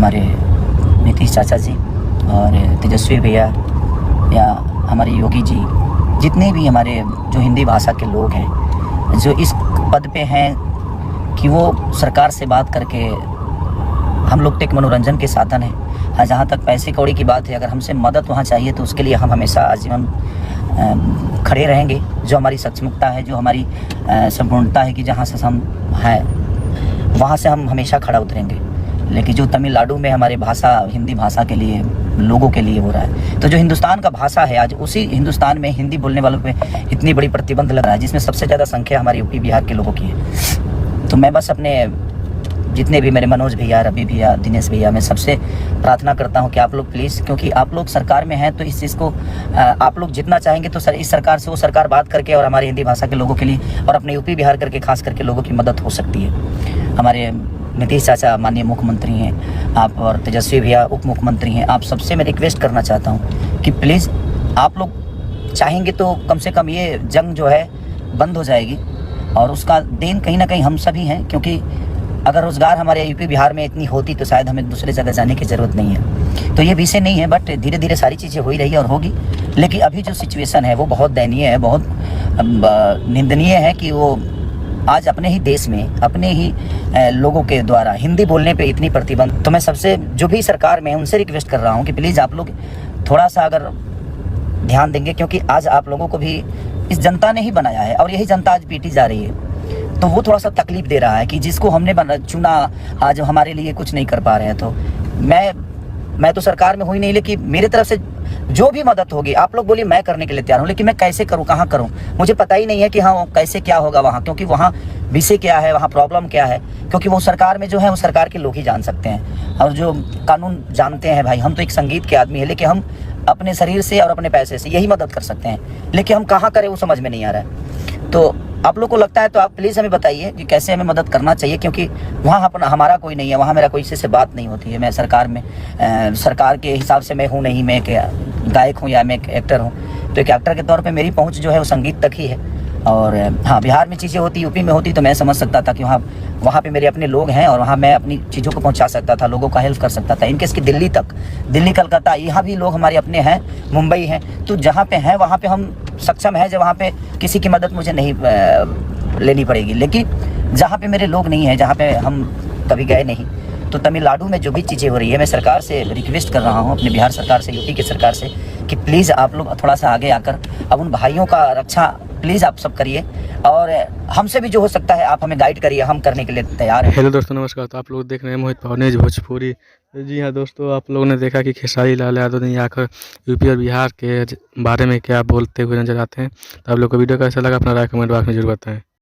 हमारे नीतीश चाचा जी और तेजस्वी भैया या हमारे योगी जी, जितने भी हमारे जो हिंदी भाषा के लोग हैं जो इस पद पे हैं कि वो सरकार से बात करके, हम लोग तो एक मनोरंजन के साधन है। हाँ, जहाँ तक पैसे कौड़ी की बात है, अगर हमसे मदद वहाँ चाहिए तो उसके लिए हम हमेशा आजीवन खड़े रहेंगे। जो हमारी सक्षमता है, जो हमारी संपूर्णता है कि जहाँ से हम हैं वहाँ से हम हमेशा खड़ा उतरेंगे। लेकिन जो तमिलनाडु में हमारे भाषा, हिंदी भाषा के लिए, लोगों के लिए हो रहा है, तो जो हिंदुस्तान का भाषा है, आज उसी हिंदुस्तान में हिंदी बोलने वालों पे इतनी बड़ी प्रतिबंध लग रहा है, जिसमें सबसे ज़्यादा संख्या हमारे यूपी बिहार के लोगों की है। तो मैं बस अपने जितने भी मेरे मनोज भैया, रवि भैया, दिनेश भैया, मैं सबसे प्रार्थना करता हूं कि आप लोग प्लीज़, क्योंकि आप लोग सरकार में हैं, तो इस चीज़ को आप लोग जितना चाहेंगे तो इस सरकार से वो सरकार बात करके और हमारी हिंदी भाषा के लोगों के लिए और अपने यूपी बिहार करके खास करके लोगों की मदद हो सकती है। हमारे नीतीश चाचा माननीय मुख्यमंत्री हैं आप, और तेजस्वी भैया उप मुख्यमंत्री हैं। आप सबसे मैं रिक्वेस्ट करना चाहता हूँ कि प्लीज़ आप लोग चाहेंगे तो कम से कम ये जंग जो है बंद हो जाएगी, और उसका देन कहीं ना कहीं हम सभी हैं। क्योंकि अगर रोज़गार हमारे यूपी बिहार में इतनी होती तो शायद हमें दूसरे जगह जाने की ज़रूरत नहीं है। तो ये विषय नहीं है, बट धीरे धीरे सारी चीज़ें हो ही रही है और होगी। लेकिन अभी जो सिचुएशन है वो बहुत दयनीय है, बहुत निंदनीय है कि वो आज अपने ही देश में, अपने ही लोगों के द्वारा हिंदी बोलने पे इतनी प्रतिबंध। तो मैं सबसे जो भी सरकार में उनसे रिक्वेस्ट कर रहा हूँ कि प्लीज़ आप लोग थोड़ा सा अगर ध्यान देंगे, क्योंकि आज आप लोगों को भी इस जनता ने ही बनाया है और यही जनता आज पीटी जा रही है। तो वो थोड़ा सा तकलीफ दे रहा है कि जिसको हमने चुना आज हमारे लिए कुछ नहीं कर पा रहे हैं। तो मैं तो सरकार में हुई नहीं, लेकिन मेरी तरफ से जो भी मदद होगी, आप लोग बोलिए, मैं करने के लिए तैयार हूँ। लेकिन मैं कैसे करूँ, कहाँ करूँ, मुझे पता ही नहीं है कि हाँ कैसे क्या होगा वहाँ, क्योंकि वहाँ विषय क्या है, वहाँ प्रॉब्लम क्या है। क्योंकि वो सरकार में जो है वो सरकार के लोग ही जान सकते हैं और जो कानून जानते हैं। भाई हम तो एक संगीत के आदमी है, लेकिन हम अपने शरीर से और अपने पैसे से यही मदद कर सकते हैं, लेकिन हम कहाँ करें वो समझ में नहीं आ रहा है। तो आप लोग को लगता है तो आप प्लीज़ हमें बताइए कि कैसे हमें मदद करना चाहिए, क्योंकि वहाँ अपना हमारा कोई नहीं है, वहाँ मेरा कोई से बात नहीं होती है। मैं सरकार में सरकार के हिसाब से मैं हूँ नहीं, मैं एक गायक हूँ या मैं एक एक्टर हूँ। तो एक एक्टर के तौर पे मेरी पहुँच जो है वो संगीत तक ही है। और हाँ, बिहार में चीज़ें होती, यूपी में होती तो मैं समझ सकता था कि वहाँ पे मेरे अपने लोग हैं और वहाँ मैं अपनी चीज़ों को पहुँचा सकता था, लोगों का हेल्प कर सकता था। इनकेस कि दिल्ली तक, दिल्ली कलकत्ता, यहाँ भी लोग हमारे अपने हैं, मुंबई हैं, तो जहाँ पे हैं वहाँ पे हम सक्षम है, जब वहाँ पे किसी की मदद मुझे नहीं लेनी पड़ेगी। लेकिन जहाँ पे मेरे लोग नहीं हैं, जहाँ पे हम कभी गए नहीं, तो तमिलनाडु में जो भी चीज़ें हो रही है, मैं सरकार से रिक्वेस्ट कर रहा हूँ, अपने बिहार सरकार से, यूपी की सरकार से, कि प्लीज़ आप लोग थोड़ा सा आगे आकर अब उन भाइयों का रक्षा प्लीज़ आप सब करिए, और हमसे भी जो हो सकता है आप हमें गाइड करिए, हम करने के लिए तैयार हैं। हेलो दोस्तों, नमस्कार। तो आप लोग देख रहे हैं मोहित पवनेज भोजपुरी। जी हाँ दोस्तों, आप लोगों ने देखा कि खेसारी लाल यादव ने आकर यूपी और बिहार के बारे में क्या बोलते हुए नजर आते हैं। तो आप लोग को वीडियो कैसा लगा अपना राय कमेंट बॉक्स में जरूर बताएं।